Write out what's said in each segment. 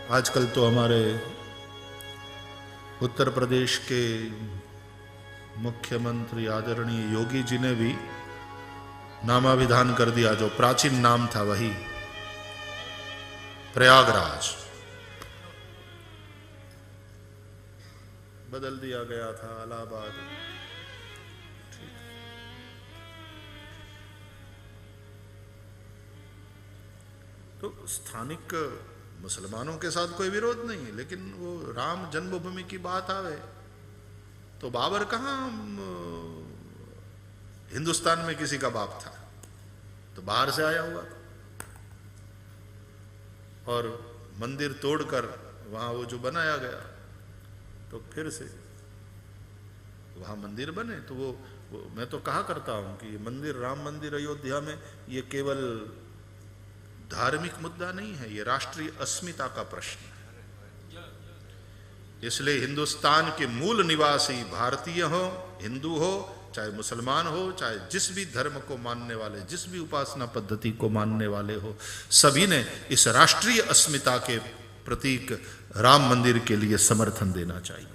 आजकल तो हमारे उत्तर प्रदेश के मुख्यमंत्री आदरणीय योगी जी ने भी नामाभिधान कर दिया, जो प्राचीन नाम था वही प्रयागराज बदल दिया गया था इलाहाबाद। तो स्थानिक मुसलमानों के साथ कोई विरोध नहीं है, लेकिन वो राम जन्मभूमि की बात आवे तो बाबर कहाँ हिंदुस्तान में किसी का बाप था, तो बाहर से आया हुआ था। और मंदिर तोड़कर वहां वो जो बनाया गया, तो फिर से वहां मंदिर बने। तो वो मैं तो कहा करता हूं कि ये मंदिर, राम मंदिर अयोध्या में, ये केवल धार्मिक मुद्दा नहीं है, ये राष्ट्रीय अस्मिता का प्रश्न है। इसलिए हिंदुस्तान के मूल निवासी भारतीय हो, हिंदू हो, चाहे मुसलमान हो, चाहे जिस भी धर्म को मानने वाले, जिस भी उपासना पद्धति को मानने वाले हो, सभी ने इस राष्ट्रीय अस्मिता के प्रतीक राम मंदिर के लिए समर्थन देना चाहिए।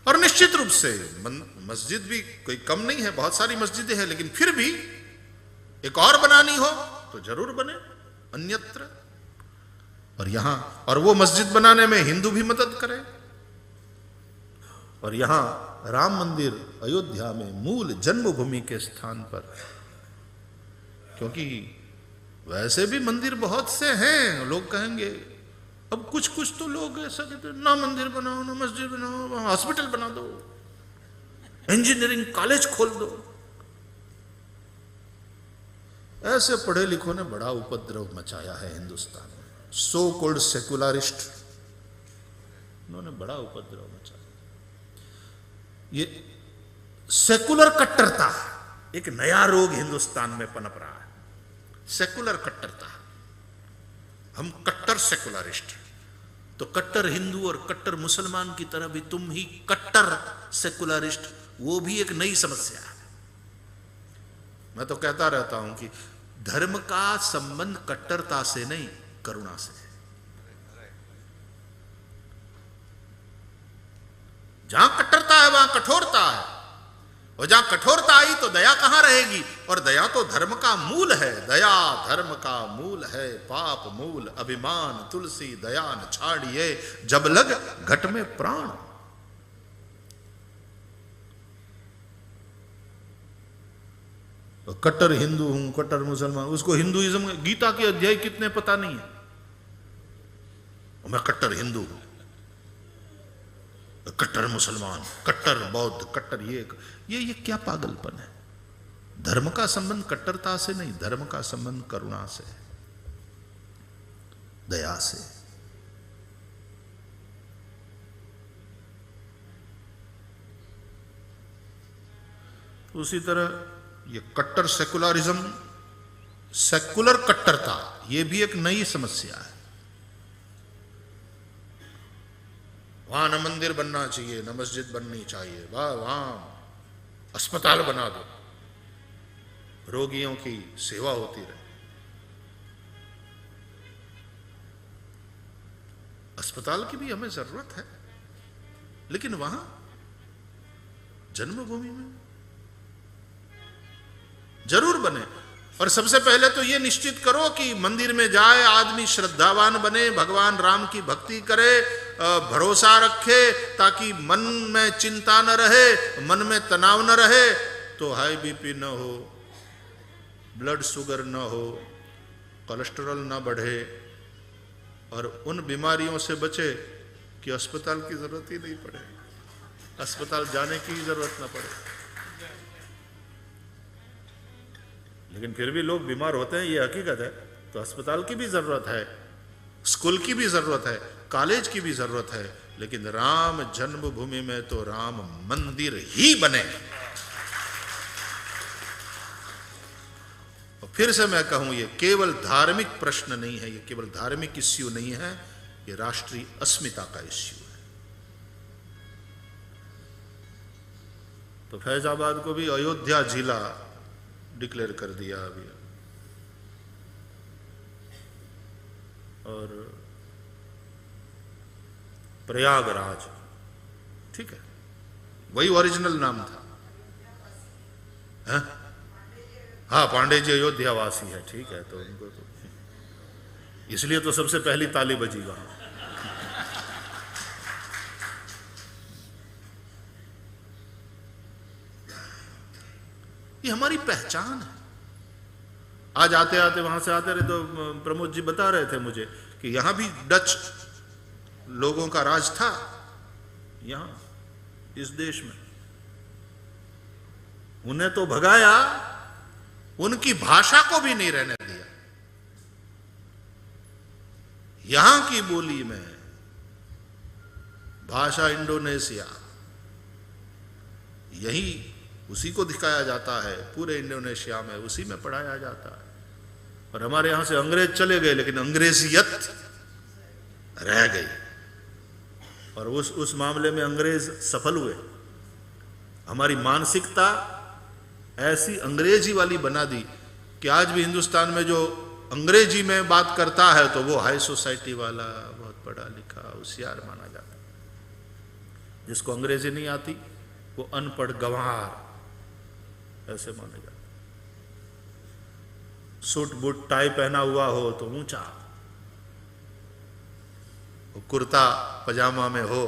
और निश्चित रूप से मस्जिद भी कोई कम नहीं है, बहुत सारी मस्जिदें हैं, लेकिन फिर भी एक और बनानी हो तो जरूर बने अन्यत्र। और यहां, और वो मस्जिद बनाने में हिंदू भी मदद करे। और यहां राम मंदिर अयोध्या में मूल जन्मभूमि के स्थान पर, क्योंकि वैसे भी मंदिर बहुत से हैं, लोग कहेंगे, अब कुछ कुछ तो लोग ऐसा कहते हैं, ना मंदिर बनाओ, ना मस्जिद बनाओ, वहां हॉस्पिटल बना दो, इंजीनियरिंग कॉलेज खोल दो। ऐसे पढ़े लिखों ने बड़ा उपद्रव मचाया है हिंदुस्तान में। सो कॉल्ड सेकुलरिस्ट, उन्होंने बड़ा उपद्रव मचाया। ये सेकुलर कट्टरता एक नया रोग हिंदुस्तान में पनप रहा है। सेकुलर कट्टरता, हम कट्टर सेकुलरिस्ट, तो कट्टर हिंदू और कट्टर मुसलमान की तरह भी तुम ही कट्टर सेकुलरिस्ट, वो भी एक नई समस्या है। मैं तो कहता रहता हूं कि धर्म का संबंध कट्टरता से नहीं, करुणा से है। जहां कट्टरता है वहां कठोरता है, और जहां कठोरता आई तो दया कहां रहेगी? और दया तो धर्म का मूल है। दया धर्म का मूल है, पाप मूल अभिमान तुलसी दया न छाड़िए, जब लग घट में प्राण। कट्टर हिंदू हूं, कट्टर मुसलमान, उसको हिंदुइज्म, गीता के अध्याय कितने पता नहीं है, मैं कट्टर हिंदू हूं, कट्टर मुसलमान, कट्टर बौद्ध, कट्टर ये क्या पागलपन है? धर्म का संबंध कट्टरता से नहीं, धर्म का संबंध करुणा से, दया से। उसी तरह ये कट्टर सेकुलरिज्म, सेकुलर कट्टरता, ये भी एक नई समस्या है। वहां न मंदिर बनना चाहिए, न मस्जिद बननी चाहिए, वहां अस्पताल बना दो, रोगियों की सेवा होती रहे। अस्पताल की भी हमें जरूरत है, लेकिन वहां जन्मभूमि में जरूर बने। और सबसे पहले तो ये निश्चित करो कि मंदिर में जाए आदमी श्रद्धावान बने, भगवान राम की भक्ति करे, भरोसा रखे, ताकि मन में चिंता न रहे, मन में तनाव न रहे, तो हाई बीपी न हो, ब्लड शुगर न हो, कोलेस्ट्रॉल न बढ़े, और उन बीमारियों से बचे कि अस्पताल की जरूरत ही नहीं पड़े, अस्पताल जाने की जरूरत न पड़े। लेकिन फिर भी लोग बीमार होते हैं, ये हकीकत है, तो अस्पताल की भी जरूरत है, स्कूल की भी जरूरत है, कॉलेज की भी जरूरत है, लेकिन राम जन्मभूमि में तो राम मंदिर ही बने। और फिर से मैं कहूं, ये केवल धार्मिक प्रश्न नहीं है, ये केवल धार्मिक इश्यू नहीं है, ये राष्ट्रीय अस्मिता का इश्यू है। तो फैजाबाद को भी अयोध्या जिला डिक्लेयर कर दिया अभी। और प्रयागराज, ठीक है, वही ओरिजिनल नाम था। हाँ, पांडे जी अयोध्यावासी है, ठीक है, तो उनको तो इसलिए तो सबसे पहली ताली बजी वहां। ये हमारी पहचान है। आज आते आते वहां से आते रहे तो प्रमोद जी बता रहे थे मुझे कि यहां भी डच लोगों का राज था, यहां इस देश में। उन्हें तो भगाया, उनकी भाषा को भी नहीं रहने दिया। यहां की बोली में भाषा इंडोनेशिया, यही उसी को दिखाया जाता है पूरे इंडोनेशिया में, उसी में पढ़ाया जाता है। और हमारे यहां से अंग्रेज चले गए, लेकिन अंग्रेजियत रह गई। और उस मामले में अंग्रेज सफल हुए। हमारी मानसिकता ऐसी अंग्रेजी वाली बना दी कि आज भी हिंदुस्तान में जो अंग्रेजी में बात करता है तो वो हाई सोसाइटी वाला, बहुत पढ़ा लिखा, होशियार माना जाता है। जिसको अंग्रेजी नहीं आती वो अनपढ़ गंवार ऐसे माने जाते। सूट बूट टाई पहना हुआ हो तो ऊंचा, कुर्ता पजामा में हो।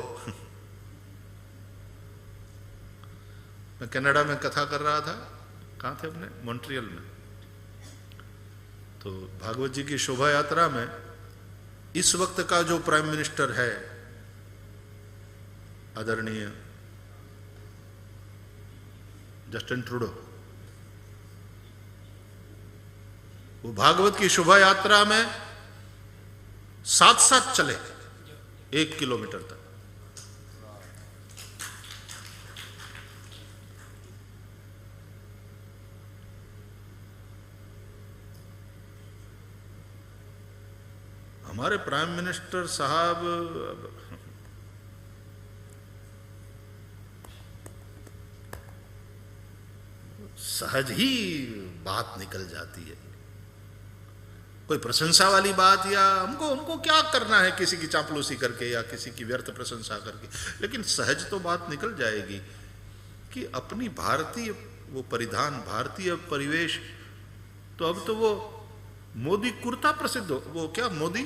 मैं कनाडा में कथा कर रहा था, कहाँ थे अपने, मॉन्ट्रियल में। तो भागवत जी की शोभा यात्रा में इस वक्त का जो प्राइम मिनिस्टर है, आदरणीय जस्टिन ट्रूडो, वो भागवत की शोभा यात्रा में साथ साथ चले 1 किलोमीटर तक। हमारे प्राइम मिनिस्टर साहब सहज ही बात निकल जाती है। कोई प्रशंसा वाली बात, या उनको क्या करना है किसी की चापलूसी करके या किसी की व्यर्थ प्रशंसा करके, लेकिन सहज तो बात निकल जाएगी कि अपनी भारतीय वो परिधान, भारतीय परिवेश। तो अब तो वो मोदी कुर्ता प्रसिद्ध हो, वो क्या मोदी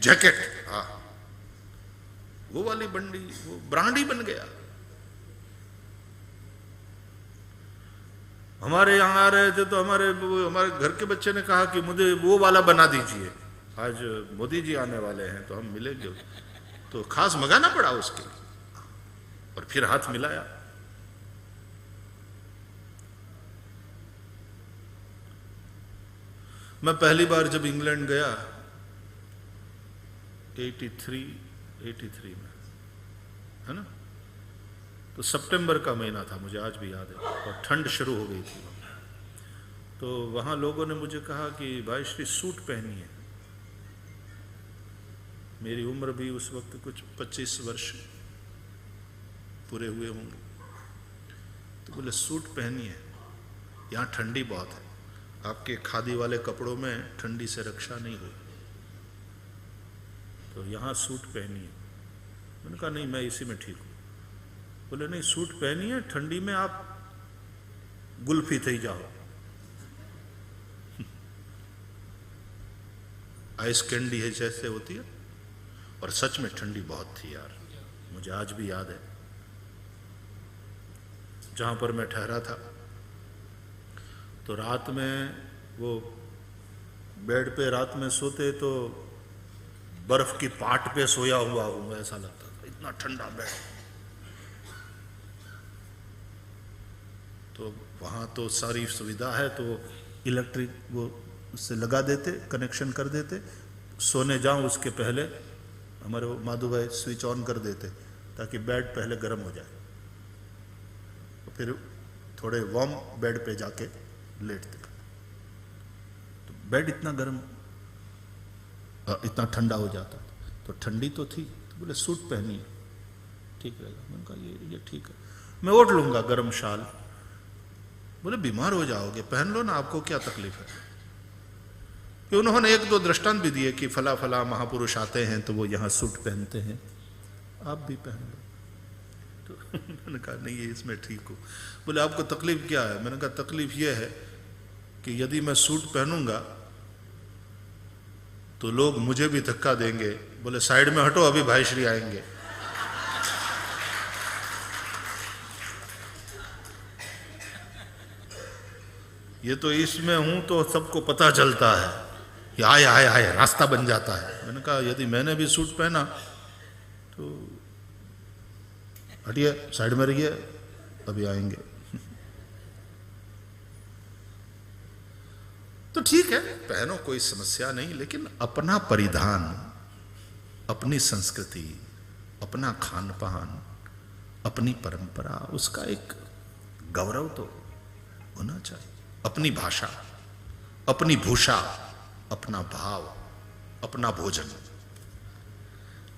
जैकेट, हाँ, वो वाली बंडी, वो ब्रांड ही बन गया। हमारे यहाँ आ रहे थे तो हमारे घर के बच्चे ने कहा कि मुझे वो वाला बना दीजिए, आज मोदी जी आने वाले हैं तो हम मिलेंगे। तो खास मंगाना पड़ा उसके, और फिर हाथ मिलाया। मैं पहली बार जब इंग्लैंड गया 83 में, है ना, तो सितंबर का महीना था, मुझे आज भी याद है, और ठंड शुरू हो गई थी। तो वहाँ लोगों ने मुझे कहा कि भाई श्री सूट पहनिए। मेरी उम्र भी उस वक्त कुछ 25 वर्ष पूरे हुए होंगे। तो बोले सूट पहनिए, यहाँ ठंडी बहुत है, आपके खादी वाले कपड़ों में ठंडी से रक्षा नहीं हुई, तो यहाँ सूट पहनिए। मैंने कहा नहीं, मैं इसी में ठीक हूँ। बोले नहीं, सूट पहनिए, ठंडी में आप गुल्फी थई जाओ, आइस कैंडी है जैसे होती है। और सच में ठंडी बहुत थी यार, मुझे आज भी याद है। जहां पर मैं ठहरा था तो रात में वो बेड पे रात में सोते तो बर्फ की पाट पे सोया हुआ हूं ऐसा लगता था, इतना ठंडा बेड। तो वहाँ तो सारी सुविधा है, तो इलेक्ट्रिक वो उससे लगा देते, कनेक्शन कर देते। सोने जाऊँ उसके पहले हमारे माधु भाई स्विच ऑन कर देते ताकि बेड पहले गर्म हो जाए, तो फिर थोड़े वार्म बेड पे जाके लेटते। तो बेड इतना गर्म, इतना ठंडा हो जाता। तो ठंडी तो थी, तो बोले सूट पहनिए, ठीक रहेगा। मैंने कहा ये ठीक है, मैं ओढ़ लूँगा गर्म शाल। बोले बीमार हो जाओगे, पहन लो ना, आपको क्या तकलीफ है। कि उन्होंने एक दो दृष्टांत भी दिए कि फला फला महापुरुष आते हैं तो वो यहाँ सूट पहनते हैं, आप भी पहन लो। तो मैंने कहा नहीं, ये इसमें ठीक हो। बोले आपको तकलीफ क्या है? मैंने कहा तकलीफ ये है कि यदि मैं सूट पहनूंगा तो लोग मुझे भी धक्का देंगे। बोले साइड में हटो, अभी भाई श्री आएंगे। ये तो इसमें हूं तो सबको पता चलता है, ये आए आए आए, रास्ता बन जाता है। मैंने कहा यदि मैंने भी सूट पहना तो हटिए, साइड में रहिए, अभी आएंगे। तो ठीक है, पहनो, कोई समस्या नहीं, लेकिन अपना परिधान, अपनी संस्कृति, अपना खान पान, अपनी परंपरा, उसका एक गौरव तो होना चाहिए। अपनी भाषा, अपनी भूषा, अपना भाव, अपना भोजन।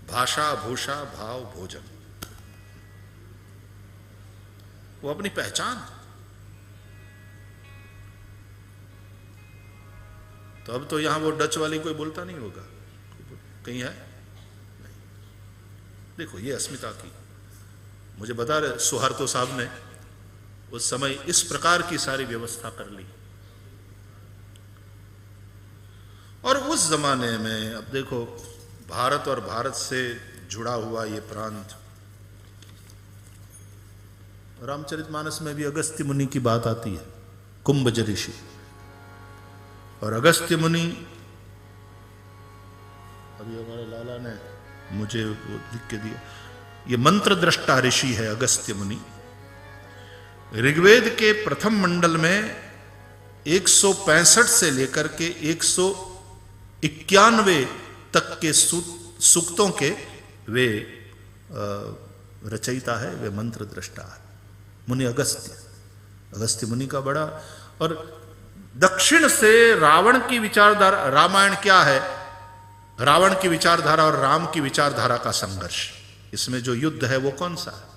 भाषा, भूषा, भाव, भोजन, वो अपनी पहचान। तो अब तो यहां वो डच वाली कोई बोलता नहीं होगा, कहीं है? नहीं। देखो ये अस्मिता की, मुझे बता रहे सुहार्तो साहब ने उस समय इस प्रकार की सारी व्यवस्था कर ली। और उस जमाने में अब देखो, भारत और भारत से जुड़ा हुआ ये प्रांत, रामचरितमानस में भी अगस्त्य मुनि की बात आती है, कुंभज ऋषि। और अगस्त्य मुनि, अभी हमारे लाला ने मुझे वो लिख के दिया, ये मंत्र दृष्टा ऋषि है अगस्त्य मुनि। ऋग्वेद के प्रथम मंडल में 165 से लेकर के 191 तक के सूक्तों के वे रचयिता है, वे मंत्र दृष्टा है मुनि अगस्त्य मुनि का बड़ा। और दक्षिण से रावण की विचारधारा, रामायण क्या है? रावण की विचारधारा और राम की विचारधारा का संघर्ष। इसमें जो युद्ध है वो कौन सा है?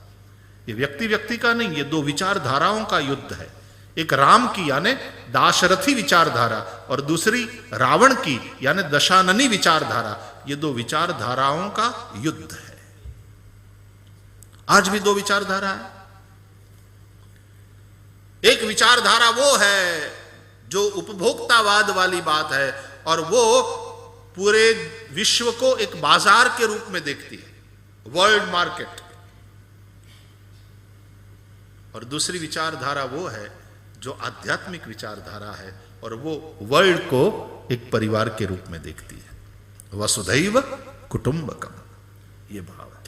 ये व्यक्ति व्यक्ति का नहीं, ये दो विचारधाराओं का युद्ध है। एक राम की यानी दाशरथी विचारधारा और दूसरी रावण की यानी दशाननी विचारधारा। ये दो विचारधाराओं का युद्ध है। आज भी दो विचारधारा है। एक विचारधारा वो है जो उपभोक्तावाद वाली बात है और वो पूरे विश्व को एक बाजार के रूप में देखती है, वर्ल्ड मार्केट। और दूसरी विचारधारा वो है जो आध्यात्मिक विचारधारा है और वो वर्ल्ड को एक परिवार के रूप में देखती है। वसुधैव कुटुंबकम, ये भाव है।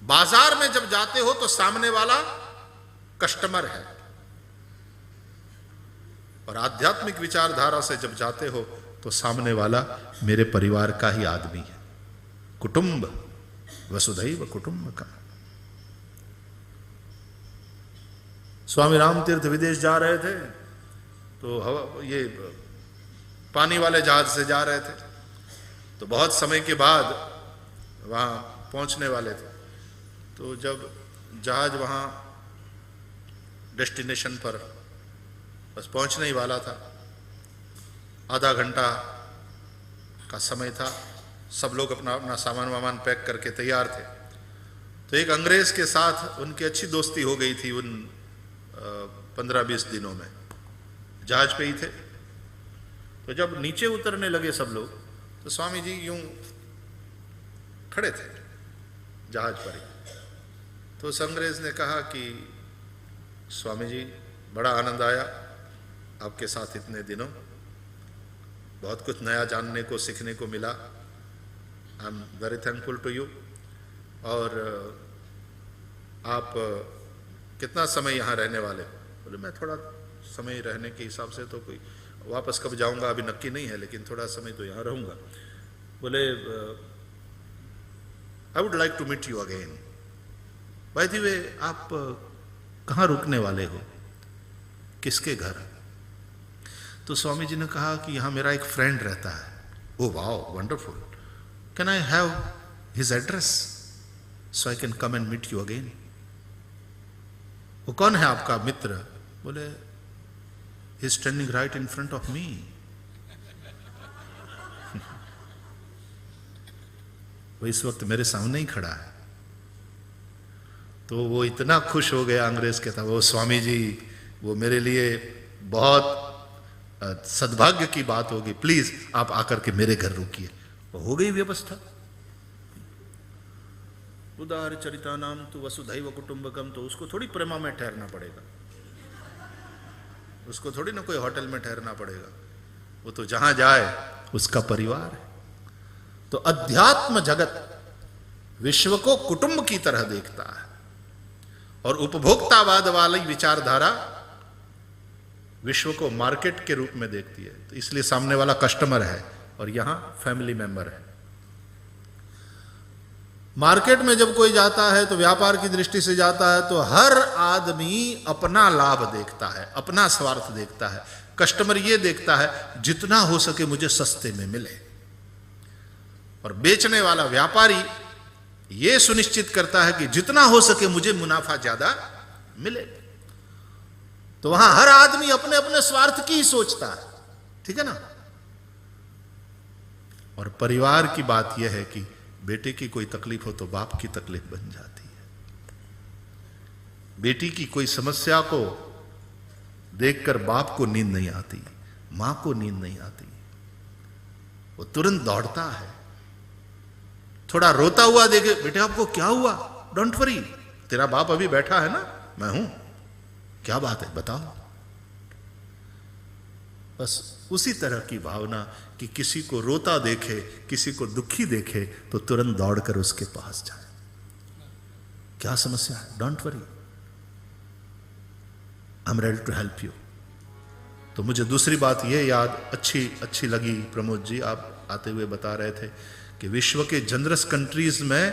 बाजार में जब जाते हो तो सामने वाला कस्टमर है, और आध्यात्मिक विचारधारा से जब जाते हो तो सामने वाला मेरे परिवार का ही आदमी है। कुटुंब, वसुधैव कुटुंबकम। स्वामी राम तीर्थ विदेश जा रहे थे तो ये पानी वाले जहाज से जा रहे थे, तो बहुत समय के बाद वहाँ पहुँचने वाले थे। तो जब जहाज वहाँ डेस्टिनेशन पर बस पहुँचने ही वाला था, आधा घंटा का समय था, सब लोग अपना अपना सामान वामान पैक करके तैयार थे। तो एक अंग्रेज के साथ उनकी अच्छी दोस्ती हो गई थी उन 15-20 दिनों में, जहाज पे ही थे। तो जब नीचे उतरने लगे सब लोग, तो स्वामी जी यूं खड़े थे जहाज पर ही। तो उस अंग्रेज ने कहा कि स्वामी जी, बड़ा आनंद आया आपके साथ इतने दिनों, बहुत कुछ नया जानने को सीखने को मिला। I am very thankful to you. और आप कितना समय यहाँ रहने वाले? बोले मैं थोड़ा समय रहने के हिसाब से तो कोई, वापस कब जाऊँगा अभी नक्की नहीं है, लेकिन थोड़ा समय तो यहाँ रहूँगा। बोले I would like to meet you again. By the way, आप कहाँ रुकने वाले हो, किसके घर? तो स्वामी जी ने कहा कि यहाँ मेरा एक फ्रेंड रहता है। Oh wow, wonderful, can I have his address so I can come and meet you again? वो कौन है आपका मित्र? बोले he is standing right in front of me. वो इस वक्त मेरे सामने ही खड़ा है। तो वो इतना खुश हो गया अंग्रेज के था, वो स्वामी जी वो मेरे लिए बहुत सद्भाग्य की बात होगी, प्लीज आप आकर के मेरे घर रुकिए। हो गई व्यवस्था। उदार चरिता नाम तो वसुधैव कुटुंबकम, तो उसको थोड़ी प्रेमा में ठहरना पड़ेगा, उसको थोड़ी ना कोई होटल में ठहरना पड़ेगा, वो तो जहां जाए उसका परिवार है। तो अध्यात्म जगत विश्व को कुटुंब की तरह देखता है और उपभोक्तावाद वाली विचारधारा विश्व को मार्केट के रूप में देखती है। तो इसलिए सामने वाला कस्टमर है और यहां फैमिली मेंबर है। मार्केट में जब कोई जाता है तो व्यापार की दृष्टि से जाता है तो हर आदमी अपना लाभ देखता है, अपना स्वार्थ देखता है। कस्टमर ये देखता है जितना हो सके मुझे सस्ते में मिले, और बेचने वाला व्यापारी ये सुनिश्चित करता है कि जितना हो सके मुझे मुनाफा ज्यादा मिले। तो वहां हर आदमी अपने अपने स्वार्थ की ही सोचता है, ठीक है ना। और परिवार की बात यह है कि बेटे की कोई तकलीफ हो तो बाप की तकलीफ बन जाती है, बेटी की कोई समस्या को देखकर बाप को नींद नहीं आती, मां को नींद नहीं आती, वो तुरंत दौड़ता है। थोड़ा रोता हुआ देखे, बेटे आपको क्या हुआ, डोंट वरी, तेरा बाप अभी बैठा है ना, मैं हूं, क्या बात है बताओ। बस उसी तरह की भावना कि किसी को रोता देखे, किसी को दुखी देखे तो तुरंत दौड़कर उसके पास जाए, क्या समस्या है, don't worry, I am ready to help you. तो मुझे दूसरी बात यह याद अच्छी लगी, प्रमोद जी आप आते हुए बता रहे थे कि विश्व के जनरस कंट्रीज में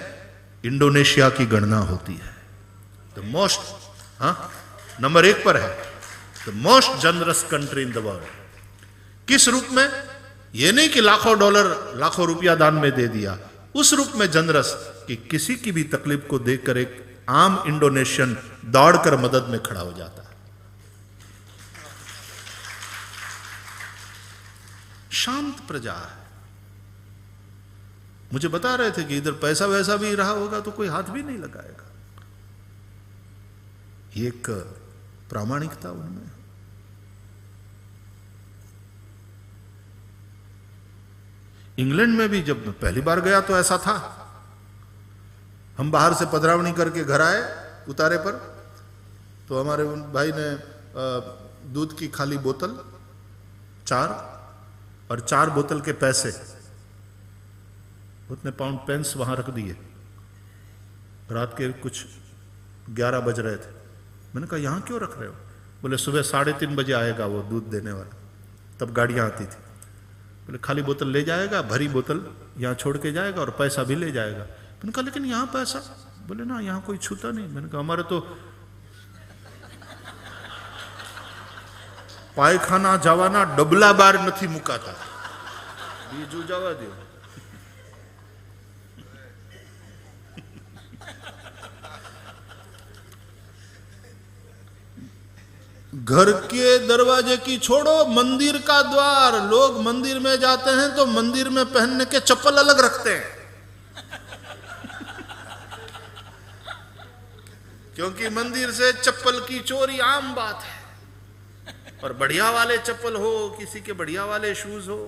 इंडोनेशिया की गणना होती है, द मोस्ट, नंबर 1 पर है, the most generous country in the world. किस रूप में, यह नहीं कि लाखों डॉलर लाखों रुपया दान में दे दिया, उस रूप में जनरस कि किसी की भी तकलीफ को देखकर एक आम इंडोनेशियन दौड़कर मदद में खड़ा हो जाता है। शांत प्रजा है। मुझे बता रहे थे कि इधर पैसा वैसा भी रहा होगा तो कोई हाथ भी नहीं लगाएगा, एक प्रामाणिकता उनमें। इंग्लैंड में भी जब मैं पहली बार गया तो ऐसा था, हम बाहर से पधरावनी करके घर आए उतारे पर, तो हमारे उन भाई ने दूध की खाली बोतल 4 और 4 बोतल के पैसे, उतने पाउंड पेंस वहां रख दिए। रात के कुछ 11 बज रहे थे, मैंने कहा यहां क्यों रख रहे हो? बोले सुबह 3:30 बजे आएगा वो दूध देने वाला, तब गाड़ियां आती थी। बोले खाली बोतल ले जाएगा, भरी बोतल यहां छोड़ के जाएगा और पैसा भी ले जाएगा। मैंने कहा लेकिन यहां पैसा? बोले ना यहां कोई छूता नहीं। मैंने कहा हमारे तो पायखाना जवाना डबला बार नहीं मुकाता, बीजू जवा दो। घर के दरवाजे की छोड़ो, मंदिर का द्वार, लोग मंदिर में जाते हैं तो मंदिर में पहनने के चप्पल अलग रखते हैं क्योंकि मंदिर से चप्पल की चोरी आम बात है। और बढ़िया वाले चप्पल हो, किसी के बढ़िया वाले शूज हो,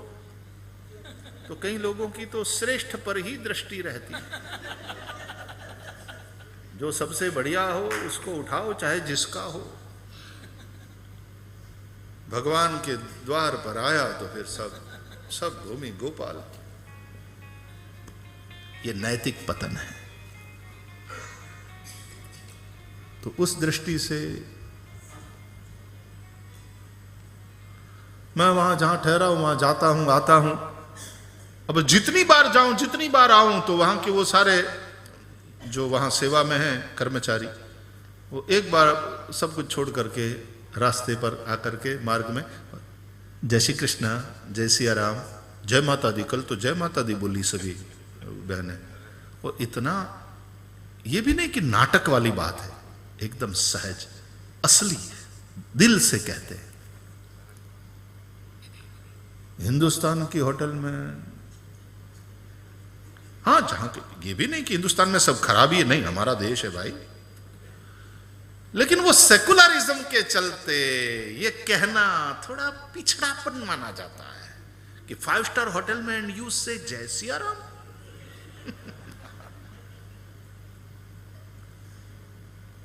तो कई लोगों की तो श्रेष्ठ पर ही दृष्टि रहती है। जो सबसे बढ़िया हो उसको उठाओ, चाहे जिसका हो। भगवान के द्वार पर आया तो फिर सब भूमि गोपाल। ये नैतिक पतन है। तो उस दृष्टि से मैं वहां जहां ठहरा हूं वहां जाता हूं, आता हूं। अब जितनी बार जाऊं, जितनी बार आऊं, तो वहां के वो सारे जो वहां सेवा में हैं कर्मचारी, वो एक बार सब कुछ छोड़ करके रास्ते पर आकर के मार्ग में जय श्री कृष्णा, जय सिया राम, जय माता दी। कल तो जय माता दी बोली सभी बहनें। और इतना ये भी नहीं कि नाटक वाली बात है, एकदम सहज असली दिल से कहते हैं। हिंदुस्तान की होटल में, हाँ जहां के, ये भी नहीं कि हिंदुस्तान में सब खराबी है, नहीं, हमारा देश है भाई, लेकिन वो सेकुलरिज्म के चलते ये कहना थोड़ा पिछड़ापन माना जाता है कि 5 स्टार होटल में एंड यू से जय Siya Ram.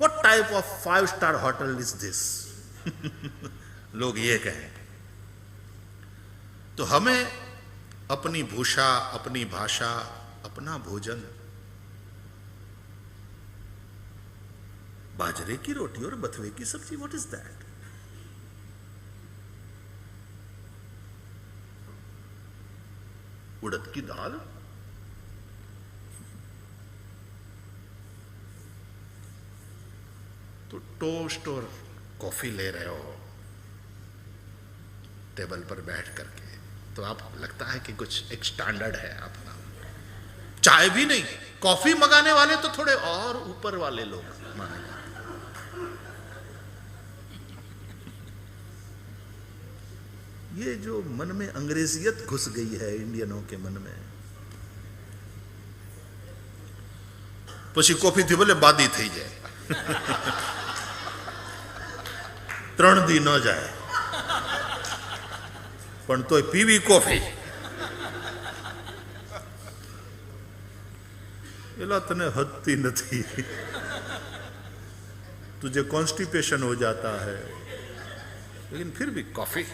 What type of 5 star hotel is this? लोग ये कहें। तो हमें अपनी भूषा, अपनी भाषा, अपना भोजन, बाजरे की रोटी और बथुए की सब्जी, व्हाट इज दैट? उड़द की दाल, तो टोस्ट और कॉफी ले रहे हो टेबल पर बैठ करके, तो आप लगता है कि कुछ एक स्टैंडर्ड है अपना। चाय भी नहीं, कॉफी मंगाने वाले तो थोड़े और ऊपर वाले लोग माने। ये जो मन में अंग्रेजियत घुस गई है इंडियनों के मन में, પછી કોફી થી ભલે બાદી થઈ જાય, 3 દી ન જાય, પણ તોય પીવી કોફી। એલા તને હદતી નથી, तुझे कॉन्स्टिपेशन हो जाता है, लेकिन फिर भी coffee.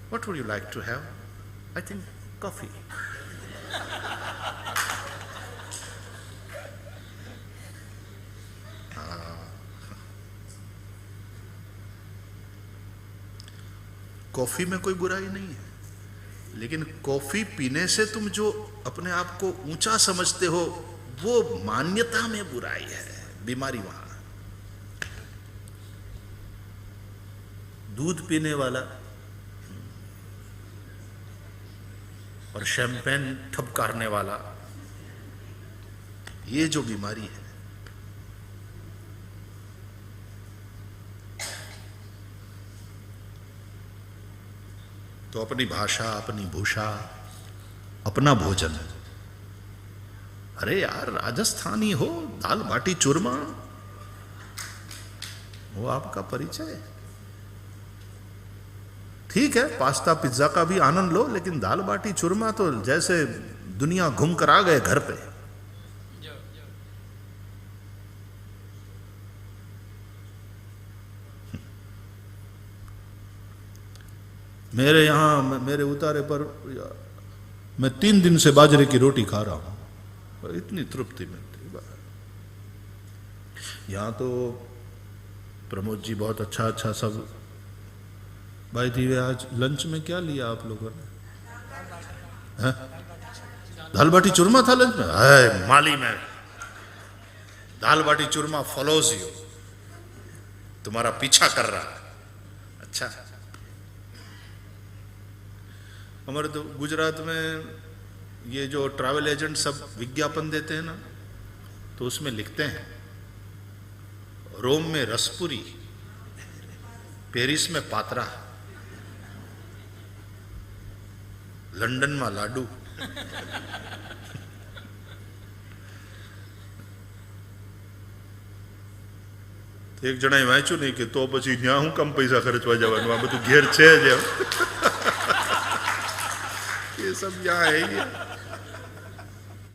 What would you like to have? I think coffee. Coffee में कोई बुराई नहीं है, लेकिन कॉफी पीने से तुम जो अपने आप को ऊंचा समझते हो, वो मान्यता में बुराई है, बीमारी वहां। दूध पीने वाला और शैंपेन ठपकारने वाला, ये जो बीमारी है, तो अपनी भाषा, अपनी भूषा, अपना भोजन। अरे यार, राजस्थानी हो, दाल बाटी चूरमा, वो आपका परिचय। ठीक है, पास्ता पिज्जा का भी आनंद लो, लेकिन दाल बाटी चूरमा तो जैसे दुनिया घूम कर आ गए घर पे। मेरे यहां, मेरे उतारे पर मैं 3 दिन से बाजरे की रोटी खा रहा हूं, इतनी तृप्ति मिलती है। यहां तो प्रमोद जी बहुत अच्छा अच्छा सब। भाई थी, आज लंच में क्या लिया आप लोगों ने? दाल बाटी चूरमा था लंच में? है माली में दाल बाटी चूरमा फॉलोज यू, तुम्हारा पीछा कर रहा है। अच्छा, हमारे तो गुजरात में ये जो ट्रैवल एजेंट सब विज्ञापन देते हैं ना, तो उसमें लिखते हैं रोम में रसपुरी, पेरिस में पात्रा, लंदन में लाडू। एक जनाए वाँच्यु नहीं कि तो पछी न्या हूँ कम पैसा खर्चवा जवानुं, आ बधुं घेर छे ज। ये सब यहाँ है ही है।